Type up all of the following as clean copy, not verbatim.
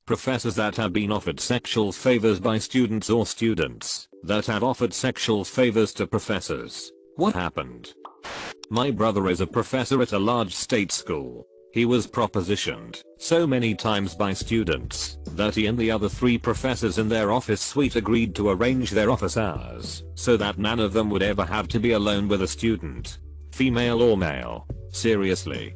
Professors that have been offered sexual favors by students or students that have offered sexual favors to professors. What happened? My brother is a professor at a large state school. He was propositioned so many times by students that he and the other 3 professors in their office suite agreed to arrange their office hours so that none of them would ever have to be alone with a student, female or male. Seriously.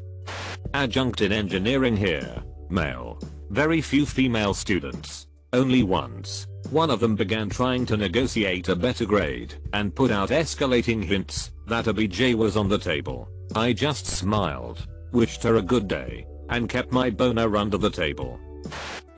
Adjunct in engineering here, male. Very few female students. Only once. One of them began trying to negotiate a better grade and put out escalating hints that a BJ was on the table. I just smiled, wished her a good day, and kept my boner under the table.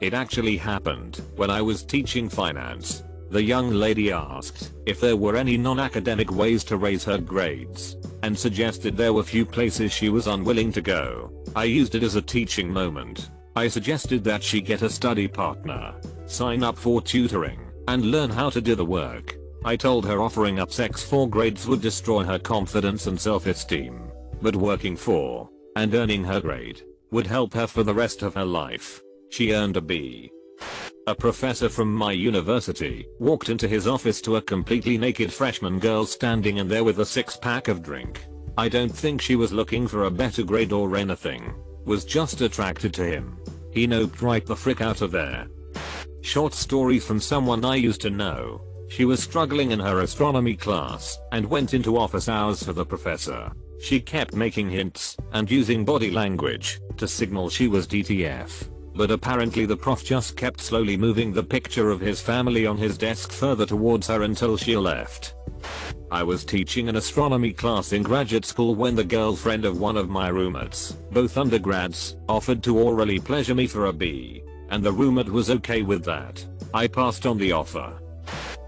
It actually happened when I was teaching finance. The young lady asked if there were any non-academic ways to raise her grades and suggested there were few places she was unwilling to go. I used it as a teaching moment. I suggested that she get a study partner, sign up for tutoring, and learn how to do the work. I told her offering up sex for grades would destroy her confidence and self-esteem, but working for and earning her grade would help her for the rest of her life. She earned a B. A professor from my university walked into his office to a completely naked freshman girl standing in there with a 6-pack of drink. I don't think she was looking for a better grade or anything. Was just attracted to him. He noped right the frick out of there. Short story from someone I used to know. She was struggling in her astronomy class and went into office hours for the professor. She kept making hints and using body language to signal she was DTF. But apparently the prof just kept slowly moving the picture of his family on his desk further towards her until she left. I was teaching an astronomy class in graduate school when the girlfriend of one of my roommates, both undergrads, offered to orally pleasure me for a B, and the roommate was okay with that. I passed on the offer.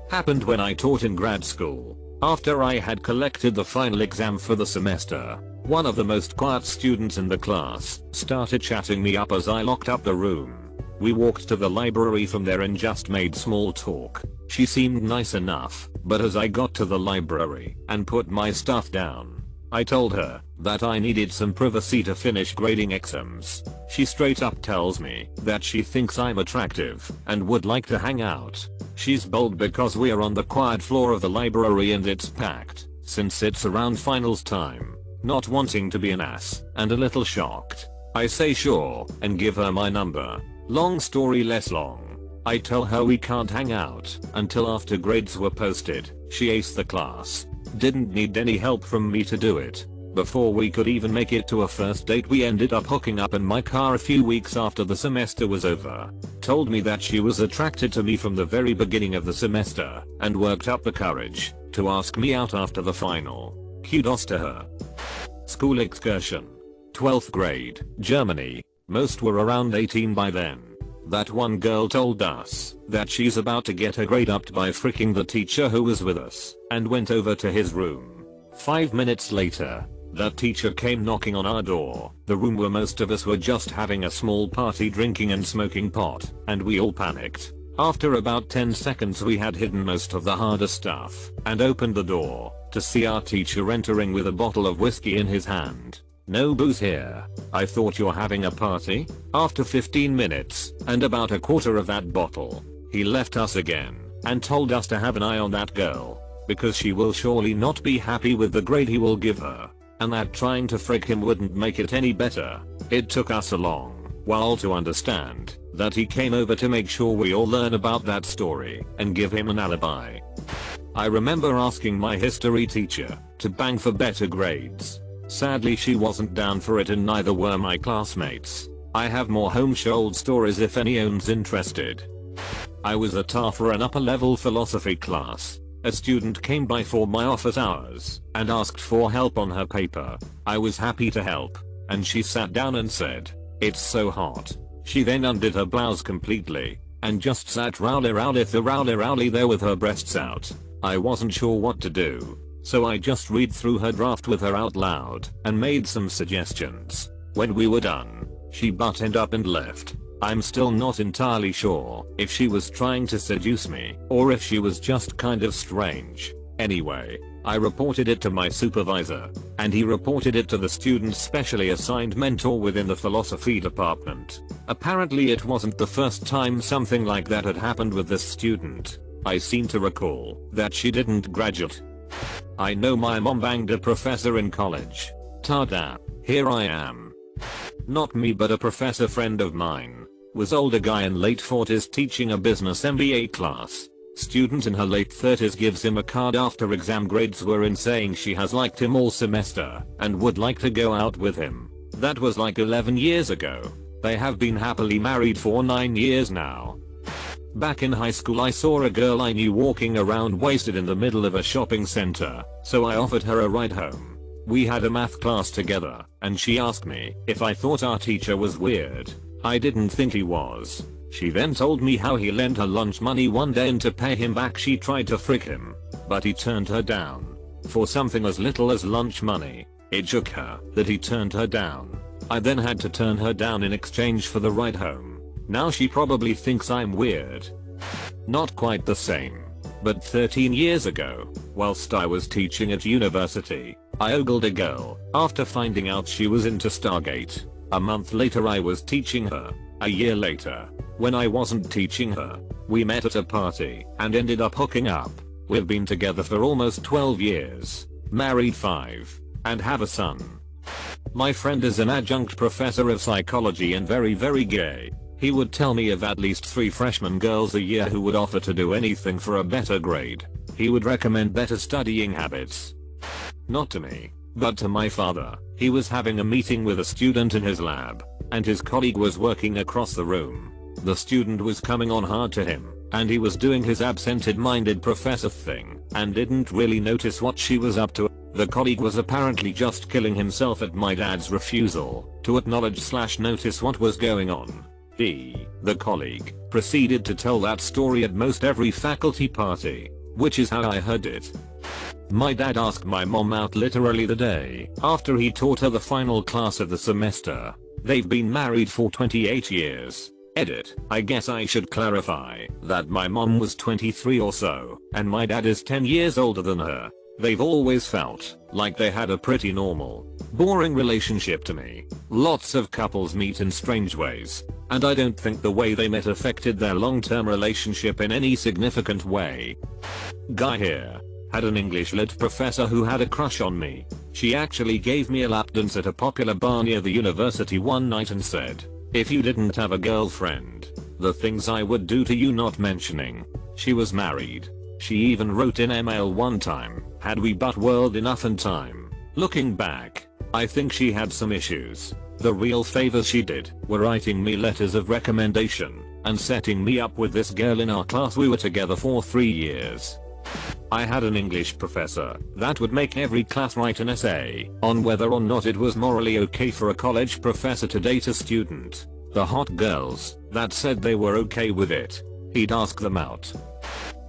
Happened when I taught in grad school. After I had collected the final exam for the semester, one of the most quiet students in the class started chatting me up as I locked up the room. We walked to the library from there and just made small talk. She seemed nice enough, but as I got to the library and put my stuff down, I told her that I needed some privacy to finish grading exams. She straight up tells me that she thinks I'm attractive and would like to hang out. She's bold because we're on the quiet floor of the library and it's packed, since it's around finals time. Not wanting to be an ass and a little shocked, I say sure and give her my number. Long story less long. I tell her we can't hang out until after grades were posted. She aced the class. Didn't need any help from me to do it. Before we could even make it to a first date, we ended up hooking up in my car a few weeks after the semester was over. Told me that she was attracted to me from the very beginning of the semester and worked up the courage to ask me out after the final. Kudos to her. School excursion. 12th grade, Germany. Most were around 18 by then. That one girl told us that she's about to get her grade upped by freaking the teacher who was with us and went over to his room. 5 minutes later, that teacher came knocking on our door, the room where most of us were just having a small party drinking and smoking pot, and we all panicked. After about 10 seconds we had hidden most of the harder stuff and opened the door to see our teacher entering with a bottle of whiskey in his hand. No booze here. I thought you're having a party? After 15 minutes and about a quarter of that bottle, he left us again and told us to have an eye on that girl because she will surely not be happy with the grade he will give her, and that trying to frick him wouldn't make it any better. It took us a long while to understand that he came over to make sure we all learn about that story and give him an alibi. I remember asking my history teacher to bang for better grades. Sadly she wasn't down for it and neither were my classmates. I have more home-shouled stories if anyone's interested. I was a tar for an upper level philosophy class. A student came by for my office hours and asked for help on her paper. I was happy to help, and she sat down and said, "It's so hot." She then undid her blouse completely and just sat rowdy there with her breasts out. I wasn't sure what to do, so I just read through her draft with her out loud and made some suggestions. When we were done, she buttoned up and left. I'm still not entirely sure if she was trying to seduce me or if she was just kind of strange. Anyway, I reported it to my supervisor, and he reported it to the student's specially assigned mentor within the philosophy department. Apparently it wasn't the first time something like that had happened with this student. I seem to recall that she didn't graduate. I know my mom banged a professor in college. Tada, here I am. Not me, but a professor friend of mine. Was older guy in late 40s teaching a business MBA class. Student in her late 30s gives him a card after exam grades were in saying she has liked him all semester and would like to go out with him. That was like 11 years ago. They have been happily married for 9 years now. Back in high school I saw a girl I knew walking around wasted in the middle of a shopping center, so I offered her a ride home. We had a math class together, and she asked me if I thought our teacher was weird. I didn't think he was. She then told me how he lent her lunch money one day, and to pay him back she tried to frick him, but he turned her down. For something as little as lunch money. It shook her that he turned her down. I then had to turn her down in exchange for the ride home. Now she probably thinks I'm weird. Not quite the same. But 13 years ago, whilst I was teaching at university, I ogled a girl after finding out she was into Stargate. A month later I was teaching her. A year later, when I wasn't teaching her, we met at a party and ended up hooking up. We've been together for almost 12 years, married 5, and have a son. My friend is an adjunct professor of psychology and very gay. He would tell me of at least 3 freshman girls a year who would offer to do anything for a better grade. He would recommend better studying habits. Not to me, but to my father. He was having a meeting with a student in his lab, and his colleague was working across the room. The student was coming on hard to him, and he was doing his absent-minded professor thing, and didn't really notice what she was up to. The colleague was apparently just killing himself at my dad's refusal to acknowledge/notice what was going on. The colleague proceeded to tell that story at most every faculty party, which is how I heard it. My dad asked my mom out literally the day after he taught her the final class of the semester. They've been married for 28 years. Edit. I guess I should clarify that my mom was 23 or so, and my dad is 10 years older than her. They've always felt like they had a pretty normal, boring relationship to me. Lots of couples meet in strange ways, and I don't think the way they met affected their long-term relationship in any significant way. Guy here had an English lit professor who had a crush on me. She actually gave me a lap dance at a popular bar near the university one night and said, "If you didn't have a girlfriend, the things I would do to you not mentioning." She was married. She even wrote in email one time, "Had we but whirled enough in time." Looking back, I think she had some issues. The real favors she did were writing me letters of recommendation and setting me up with this girl in our class. We were together for 3 years. I had an English professor that would make every class write an essay on whether or not it was morally okay for a college professor to date a student. The hot girls that said they were okay with it, he'd ask them out.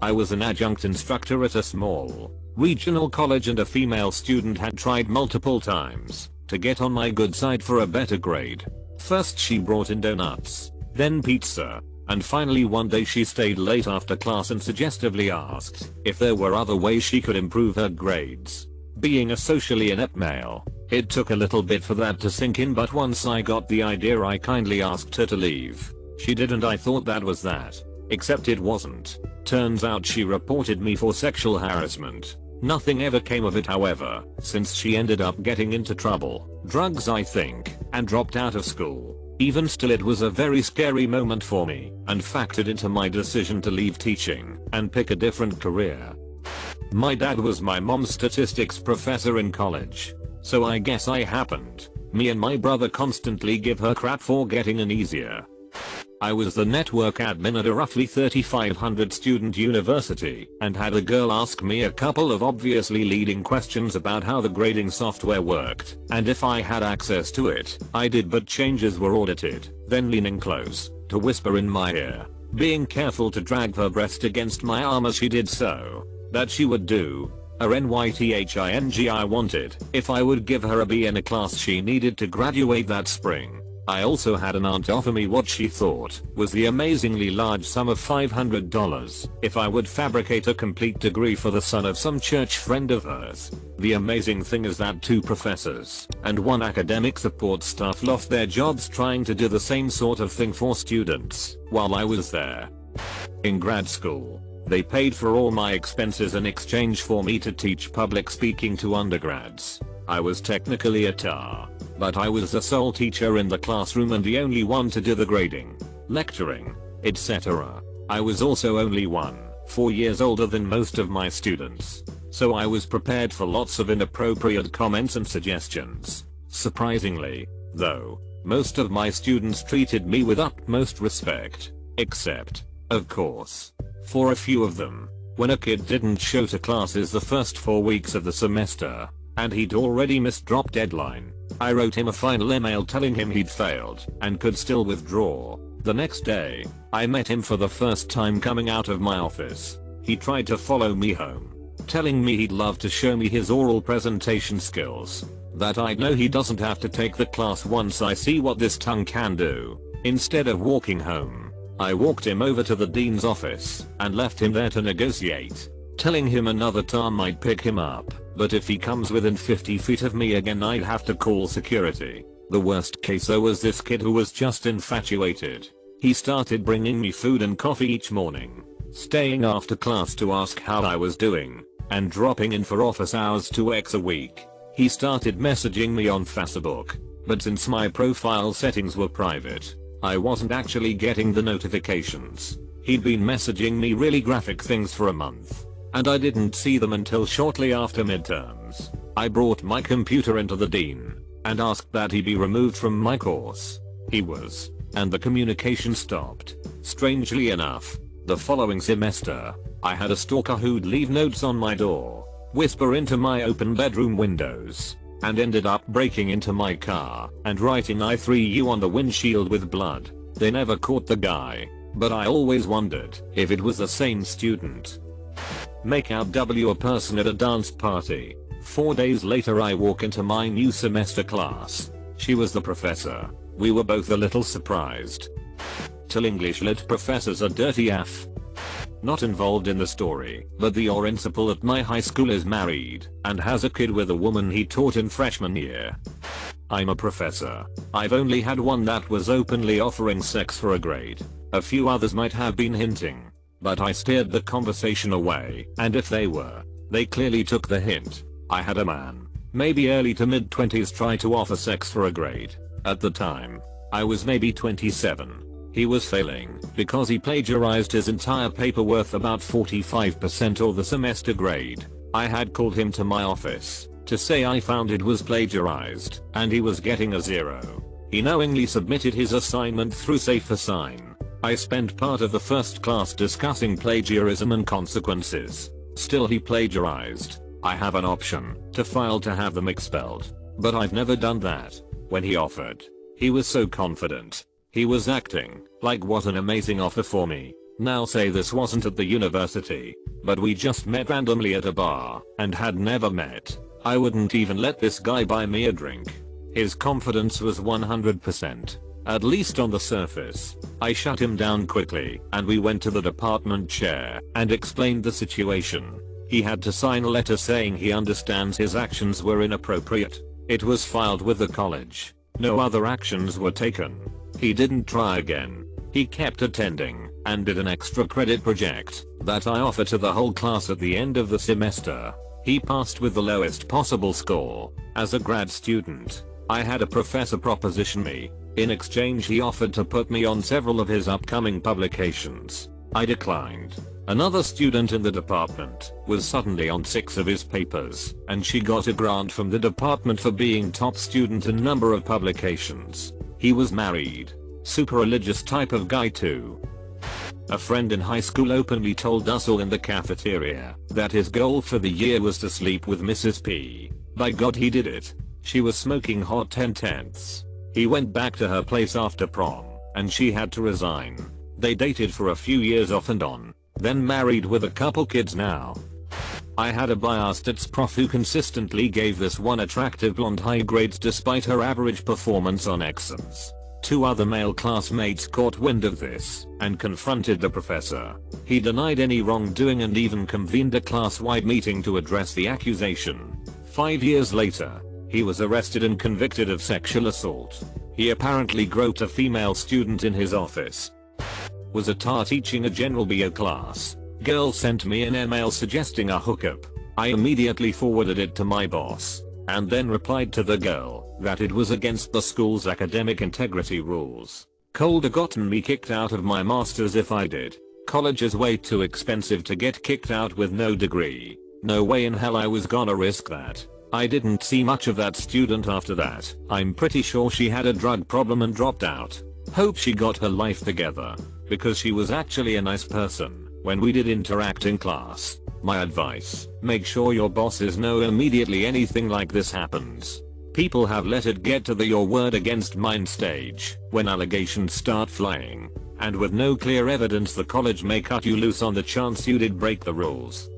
I was an adjunct instructor at a small regional college, and a female student had tried multiple times to get on my good side for a better grade. First she brought in donuts, then pizza, and finally one day she stayed late after class and suggestively asked if there were other ways she could improve her grades. Being a socially inept male, it took a little bit for that to sink in, but once I got the idea I kindly asked her to leave. She did, and I thought that was that. Except it wasn't. Turns out she reported me for sexual harassment. Nothing ever came of it, however, since she ended up getting into trouble, drugs I think, and dropped out of school. Even still, it was a very scary moment for me, and factored into my decision to leave teaching and pick a different career. My dad was my mom's statistics professor in college, so I guess I happened. Me and my brother constantly give her crap for getting an easier. I was the network admin at a roughly 3,500 student university and had a girl ask me a couple of obviously leading questions about how the grading software worked, and if I had access to it. I did, but changes were audited. Then leaning close to whisper in my ear, being careful to drag her breast against my arm as she did so, that she would do her NYTHING I wanted if I would give her a B in a class she needed to graduate that spring. I also had an aunt offer me what she thought was the amazingly large sum of $500 if I would fabricate a complete degree for the son of some church friend of hers. The amazing thing is that 2 professors and 1 academic support staff lost their jobs trying to do the same sort of thing for students while I was there. In grad school, they paid for all my expenses in exchange for me to teach public speaking to undergrads. I was technically a tar, but I was the sole teacher in the classroom and the only one to do the grading, lecturing, etc. I was also only 4 years older than most of my students, so I was prepared for lots of inappropriate comments and suggestions. Surprisingly, though, most of my students treated me with utmost respect, except, of course, for a few of them. When a kid didn't show to classes the first 4 weeks of the semester, and he'd already missed drop deadline, I wrote him a final email telling him he'd failed and could still withdraw. The next day, I met him for the first time coming out of my office. He tried to follow me home, telling me he'd love to show me his oral presentation skills, that I'd know he doesn't have to take the class once I see what this tongue can do. Instead of walking home, I walked him over to the dean's office and left him there to negotiate, telling him another tar might pick him up, but if he comes within 50 feet of me again I'd have to call security. The worst case though was this kid who was just infatuated. He started bringing me food and coffee each morning, staying after class to ask how I was doing, and dropping in for office hours 2x a week. He started messaging me on Facebook, but since my profile settings were private, I wasn't actually getting the notifications. He'd been messaging me really graphic things for a month, and I didn't see them until shortly after midterms. I brought my computer into the dean and asked that he be removed from my course. He was, and the communication stopped. Strangely enough, the following semester, I had a stalker who'd leave notes on my door, whisper into my open bedroom windows, and ended up breaking into my car and writing I3U on the windshield with blood. They never caught the guy, but I always wondered if it was the same student. Make out W a person at a dance party. 4 days later I walk into my new semester class. She was the professor. We were both a little surprised. Till English lit professors are dirty AF. Not involved in the story, but the principal at my high school is married and has a kid with a woman he taught in freshman year. I'm a professor. I've only had one that was openly offering sex for a grade. A few others might have been hinting, but I steered the conversation away, and if they were, they clearly took the hint. I had a man, maybe early to mid 20s, try to offer sex for a grade. At the time, I was maybe 27. He was failing because he plagiarized his entire paper worth about 45% of the semester grade. I had called him to my office to say I found it was plagiarized and he was getting a 0. He knowingly submitted his assignment through SafeAssign. I spent part of the first class discussing plagiarism and consequences. Still he plagiarized. I have an option to file to have them expelled, but I've never done that. When he offered, he was so confident. He was acting like what an amazing offer for me. Now say this wasn't at the university, but we just met randomly at a bar and had never met. I wouldn't even let this guy buy me a drink. His confidence was 100%, at least on the surface. I shut him down quickly and we went to the department chair and explained the situation. He had to sign a letter saying he understands his actions were inappropriate. It was filed with the college. No other actions were taken. He didn't try again. He kept attending and did an extra credit project that I offer to the whole class at the end of the semester. He passed with the lowest possible score. As a grad student, I had a professor proposition me. In exchange he offered to put me on several of his upcoming publications. I declined. Another student in the department was suddenly on 6 of his papers, and she got a grant from the department for being top student in number of publications. He was married. Super religious type of guy too. A friend in high school openly told us all in the cafeteria that his goal for the year was to sleep with Mrs. P. By God he did it. She was smoking hot 10/10ths. He went back to her place after prom, and she had to resign. They dated for a few years off and on, then married with a couple kids now. I had a biostats prof who consistently gave this one attractive blonde high grades despite her average performance on exams. 2 other male classmates caught wind of this and confronted the professor. He denied any wrongdoing and even convened a class-wide meeting to address the accusation. 5 years later, he was arrested and convicted of sexual assault. He apparently groped a female student in his office. Was a tar teaching a general bio class. Girl sent me an email suggesting a hookup. I immediately forwarded it to my boss, and then replied to the girl that it was against the school's academic integrity rules. Coulda gotten me kicked out of my masters if I did. College is way too expensive to get kicked out with no degree. No way in hell I was gonna risk that. I didn't see much of that student after that. I'm pretty sure she had a drug problem and dropped out. Hope she got her life together, because she was actually a nice person when we did interact in class. My advice: make sure your bosses know immediately anything like this happens. People have let it get to the your word against mine stage when allegations start flying, and with no clear evidence the college may cut you loose on the chance you did break the rules.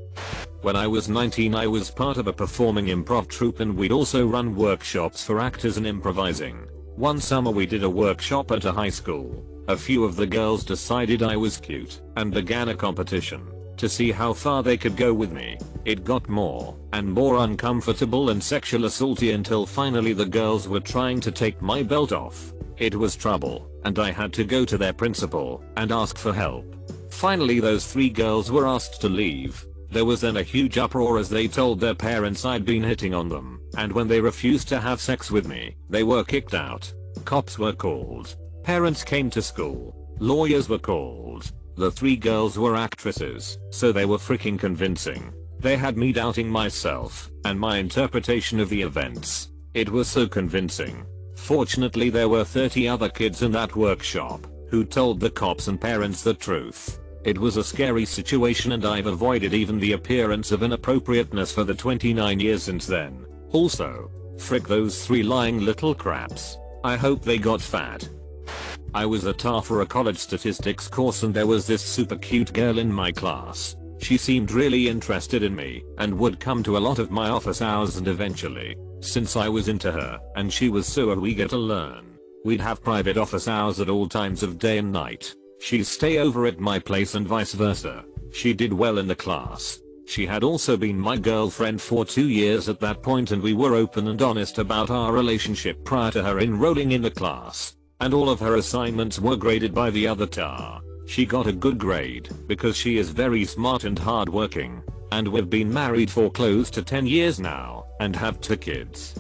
When I was 19 I was part of a performing improv troupe and we'd also run workshops for actors and improvising. One summer we did a workshop at a high school. A few of the girls decided I was cute and began a competition to see how far they could go with me. It got more and more uncomfortable and sexual assaulty until finally the girls were trying to take my belt off. It was trouble, and I had to go to their principal and ask for help. Finally those 3 girls were asked to leave. There was then a huge uproar as they told their parents I'd been hitting on them, and when they refused to have sex with me, they were kicked out. Cops were called. Parents came to school. Lawyers were called. The 3 girls were actresses, so they were freaking convincing. They had me doubting myself and my interpretation of the events. It was so convincing. Fortunately there were 30 other kids in that workshop who told the cops and parents the truth. It was a scary situation and I've avoided even the appearance of inappropriateness for the 29 years since then. Also, frick those 3 lying little craps. I hope they got fat. I was a tar for a college statistics course and there was this super cute girl in my class. She seemed really interested in me and would come to a lot of my office hours, and eventually, since I was into her and she was so eager to learn, we'd have private office hours at all times of day and night. She'd stay over at my place and vice versa. She did well in the class. She had also been my girlfriend for 2 years at that point and we were open and honest about our relationship prior to her enrolling in the class. And all of her assignments were graded by the other tar. She got a good grade because she is very smart and hardworking. And we've been married for close to 10 years now and have 2 kids.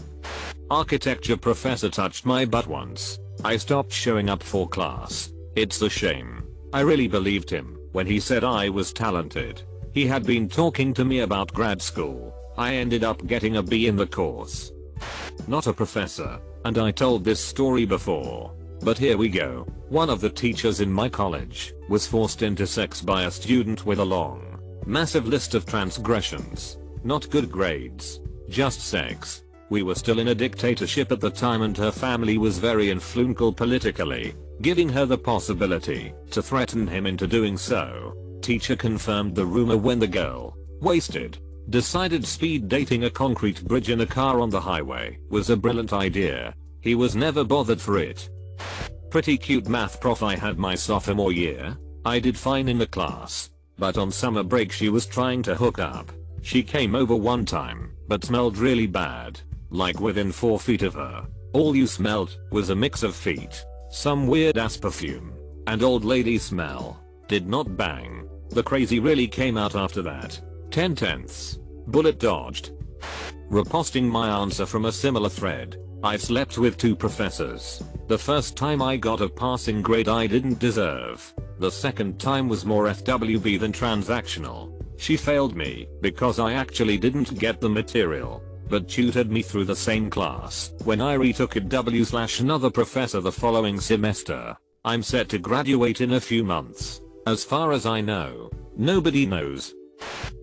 Architecture professor touched my butt once. I stopped showing up for class. It's a shame. I really believed him when he said I was talented. He had been talking to me about grad school. I ended up getting a B in the course. Not a professor, and I told this story before, but here we go. One of the teachers in my college was forced into sex by a student with a long, massive list of transgressions. Not good grades, just sex. We were still in a dictatorship at the time and her family was very influential politically, giving her the possibility to threaten him into doing so. Teacher confirmed the rumor when the girl, wasted, decided speed dating a concrete bridge in a car on the highway was a brilliant idea. He was never bothered for it. Pretty cute math prof I had my sophomore year. I did fine in the class, but on summer break she was trying to hook up. She came over one time, but smelled really bad, like within 4 feet of her. All you smelled was a mix of feet, some weird ass perfume, and old lady smell. Did not bang. The crazy really came out after that. 10/10. Bullet dodged. Reposting my answer from a similar thread. I slept with 2 professors. The first time I got a passing grade I didn't deserve. The second time was more FWB than transactional. She failed me because I actually didn't get the material, but tutored me through the same class. When I retook it another professor the following semester. I'm set to graduate in a few months. As far as I know, nobody knows.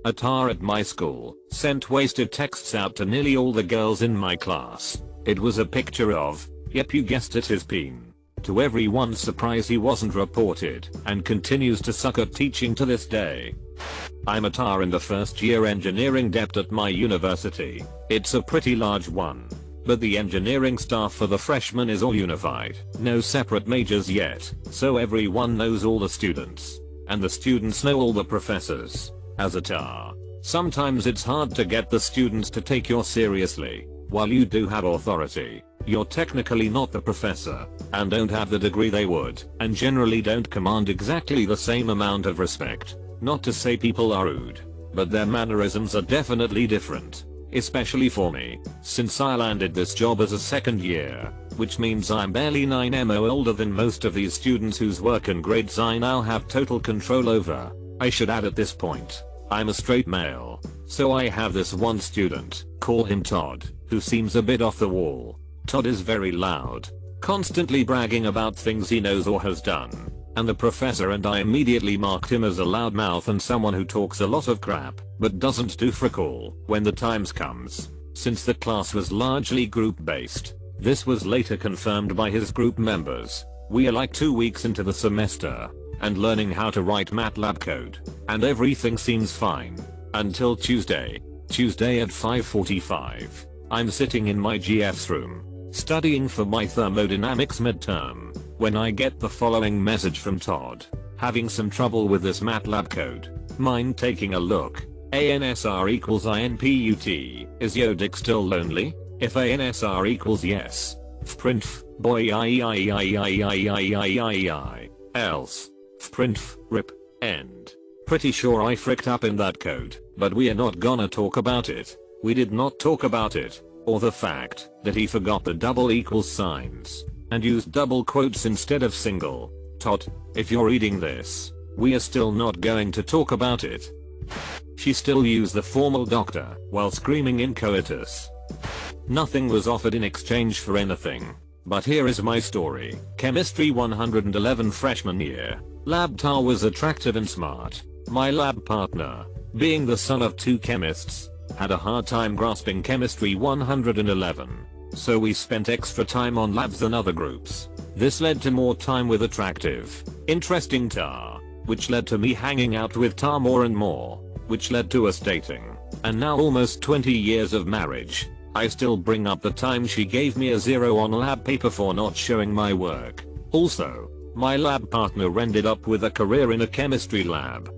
A tar at my school sent wasted texts out to nearly all the girls in my class. It was a picture of, yep you guessed it, his peen. To everyone's surprise he wasn't reported and continues to suck at teaching to this day. I'm a tar in the first year engineering debt at my university. It's a pretty large one. but the engineering staff for the freshmen is all unified. No separate majors yet, so everyone knows all the students. And the students know all the professors. As a tar, sometimes it's hard to get the students to take you seriously. While you do have authority, you're technically not the professor, and don't have the degree they would, and generally don't command exactly the same amount of respect. Not to say people are rude, but their mannerisms are definitely different. Especially for me, since I landed this job as a second year, which means I'm barely 9mo older than most of these students whose work and grades I now have total control over. I should add at this point, I'm a straight male, so I have this one student, call him Todd, who seems a bit off the wall. Todd is very loud, constantly bragging about things he knows or has done, and the professor and I immediately marked him as a loudmouth and someone who talks a lot of crap, but doesn't do frick all when the times comes. Since the class was largely group based, this was later confirmed by his group members. We are like 2 weeks into the semester, and learning how to write MATLAB code, and everything seems fine. Until Tuesday at 5:45. I'm sitting in my GF's room, studying for my thermodynamics midterm, when I get the following message from Todd. Having some trouble with this MATLAB code. Mind taking a look? ANSR equals INPUT. Is your dick still lonely? If ANSR equals yes, print boy I. Else, print rip end. Pretty sure I fricked up in that code, but we are not gonna talk about it. We did not talk about it, or the fact that he forgot the double equals signs, and used double quotes instead of single. Todd, if you're reading this, we are still not going to talk about it. She still used the formal doctor while screaming in coitus. Nothing was offered in exchange for anything. But here is my story. Chemistry 111 freshman year. Lab tar was attractive and smart. My lab partner, being the son of 2 chemists, had a hard time grasping chemistry 111. So we spent extra time on labs than other groups. This led to more time with attractive, interesting tar, which led to me hanging out with tar more and more, which led to us dating. And now almost 20 years of marriage, I still bring up the time she gave me a 0 on lab paper for not showing my work. Also, my lab partner ended up with a career in a chemistry lab.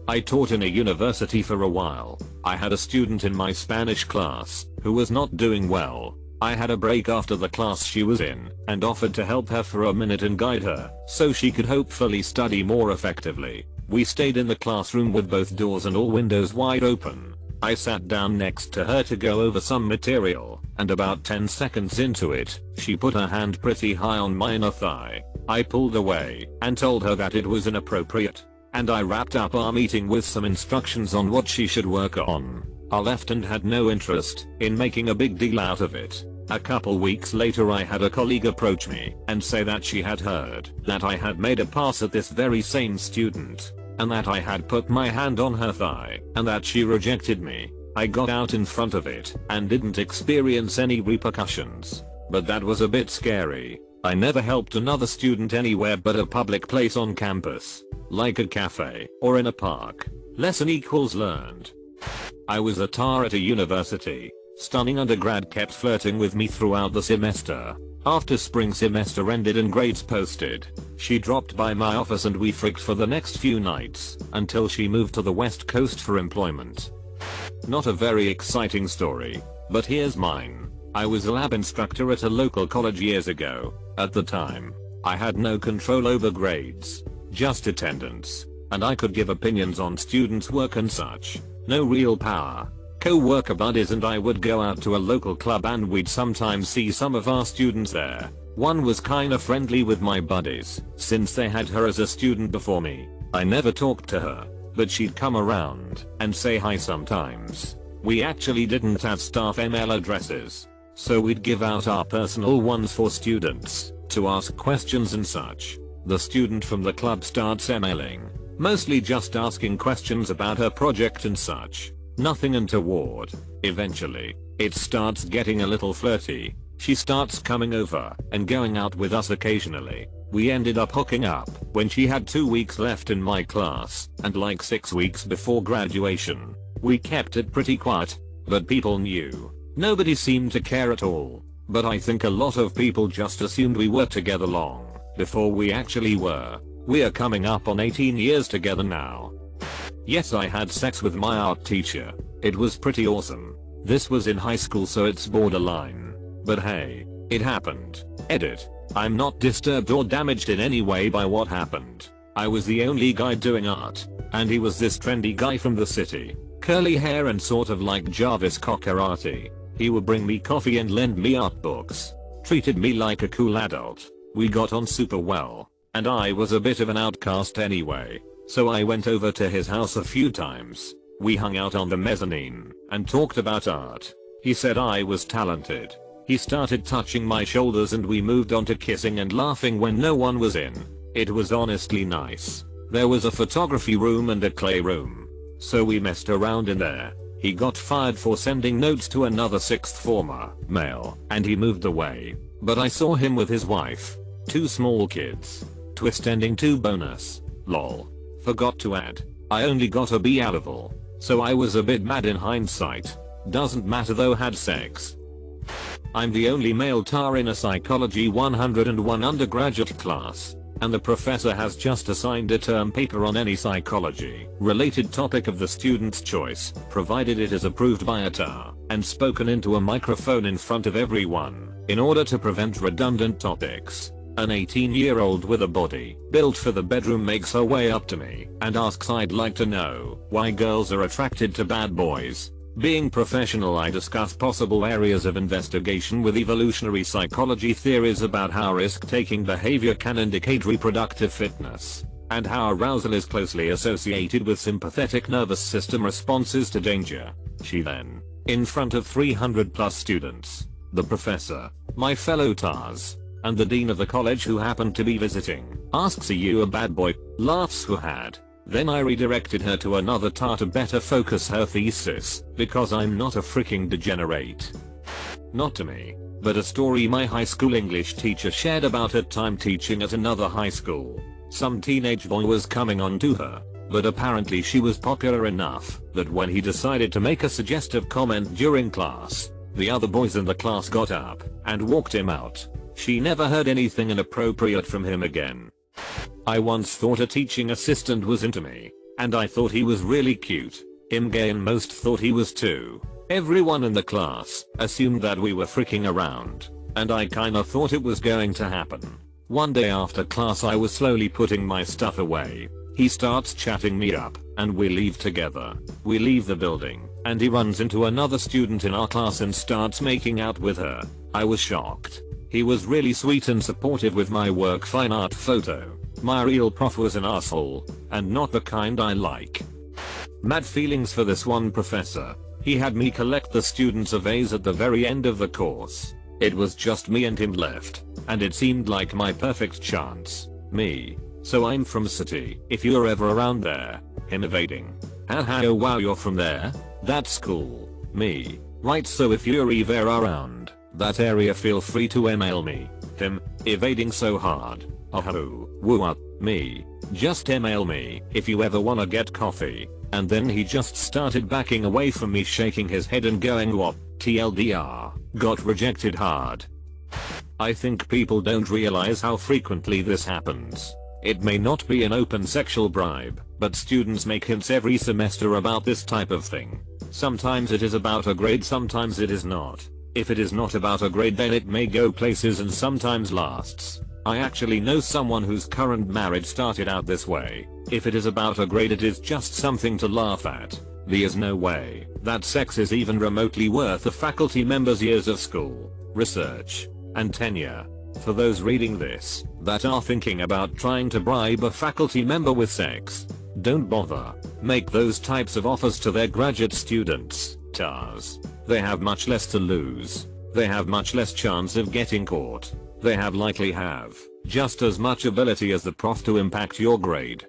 I taught in a university for a while. I had a student in my Spanish class who was not doing well. I had a break after the class she was in and offered to help her for a minute and guide her so she could hopefully study more effectively. We stayed in the classroom with both doors and all windows wide open. I sat down next to her to go over some material, and about 10 seconds into it, she put her hand pretty high on my inner thigh. I pulled away and told her that it was inappropriate, and I wrapped up our meeting with some instructions on what she should work on. I left and had no interest in making a big deal out of it. A couple weeks later I had a colleague approach me and say that she had heard that I had made a pass at this very same student, and that I had put my hand on her thigh, and that she rejected me. I got out in front of it and didn't experience any repercussions, but that was a bit scary. I never helped another student anywhere but a public place on campus, like a cafe or in a park. Lesson equals learned. I was a tar at a university. Stunning undergrad kept flirting with me throughout the semester. After spring semester ended and grades posted, she dropped by my office and we fricked for the next few nights until she moved to the West Coast for employment. Not a very exciting story, but here's mine. I was a lab instructor at a local college years ago. At the time, I had no control over grades, just attendance, and I could give opinions on students' work and such. No real power. Co-worker buddies and I would go out to a local club and we'd sometimes see some of our students there. One was kinda friendly with my buddies, since they had her as a student before me. I never talked to her, but she'd come around and say hi sometimes. We actually didn't have staff email addresses, so we'd give out our personal ones for students to ask questions and such. The student from the club starts emailing, mostly just asking questions about her project and such. Nothing untoward. Eventually, it starts getting a little flirty. She starts coming over and going out with us occasionally. We ended up hooking up when she had 2 weeks left in my class and like 6 weeks before graduation. We kept it pretty quiet, but people knew. Nobody seemed to care at all. But I think a lot of people just assumed we were together long before we actually were. We are coming up on 18 years together now. Yes, I had sex with my art teacher. It was pretty awesome. This was in high school, so it's borderline. But hey, it happened. Edit. I'm not disturbed or damaged in any way by what happened. I was the only guy doing art, and he was this trendy guy from the city. Curly hair and sort of like Jarvis Cocker-arty. He would bring me coffee and lend me art books. Treated me like a cool adult. We got on super well, and I was a bit of an outcast anyway, so I went over to his house a few times. We hung out on the mezzanine and talked about art. He said I was talented. He started touching my shoulders and we moved on to kissing and laughing when no one was in. It was honestly nice. There was a photography room and a clay room, so we messed around in there. He got fired for sending notes to another 6th former male, and he moved away. But I saw him with his wife. 2 small kids. Twist ending 2 bonus. Lol. Forgot to add. I only got a B out of all, so I was a bit mad in hindsight. Doesn't matter though, had sex. I'm the only male tar in a Psychology 101 undergraduate class, and the professor has just assigned a term paper on any psychology related topic of the student's choice, provided it is approved by a tar and spoken into a microphone in front of everyone in order to prevent redundant topics. An 18-year-old with a body built for the bedroom makes her way up to me and asks, I'd like to know why girls are attracted to bad boys. Being professional, I discuss possible areas of investigation with evolutionary psychology theories about how risk-taking behavior can indicate reproductive fitness, and how arousal is closely associated with sympathetic nervous system responses to danger. She then, in front of 300+ students, the professor, my fellow TARs, and the dean of the college who happened to be visiting, asks, are you a bad boy? Laughs who had. Then I redirected her to another tar to better focus her thesis, because I'm not a freaking degenerate. Not to me, but a story my high school English teacher shared about her time teaching at another high school. Some teenage boy was coming on to her, but apparently she was popular enough that when he decided to make a suggestive comment during class, the other boys in the class got up and walked him out. She never heard anything inappropriate from him again. I once thought a teaching assistant was into me, and I thought he was really cute. Him gay, and most thought he was too. Everyone in the class assumed that we were freaking around, and I kinda thought it was going to happen. One day after class, I was slowly putting my stuff away. He starts chatting me up, and we leave together. We leave the building, and he runs into another student in our class and starts making out with her. I was shocked. He was really sweet and supportive with my work fine art photo. My real prof was an asshole, and not the kind I like. Mad feelings for this one professor. He had me collect the student surveys at the very end of the course. It was just me and him left, and it seemed like my perfect chance. Me. So I'm from city, if you're ever around there. Him evading. Haha, oh wow, you're from there? That's cool. Me. Right, so if you're ever around that area, feel free to email me. Him. Evading so hard. Oh, what? Me. Just email me if you ever wanna get coffee. And then he just started backing away from me, shaking his head and going, what? TLDR. Got rejected hard. I think people don't realize how frequently this happens. It may not be an open sexual bribe, but students make hints every semester about this type of thing. Sometimes it is about a grade, sometimes it is not. If it is not about a grade, then it may go places and sometimes lasts. I actually know someone whose current marriage started out this way. If it is about a grade, it is just something to laugh at. There is no way that sex is even remotely worth a faculty member's years of school, research, and tenure. For those reading this that are thinking about trying to bribe a faculty member with sex, don't bother. Make those types of offers to their graduate students, TARs. They have much less to lose. They have much less chance of getting caught. They have likely have just as much ability as the prof to impact your grade.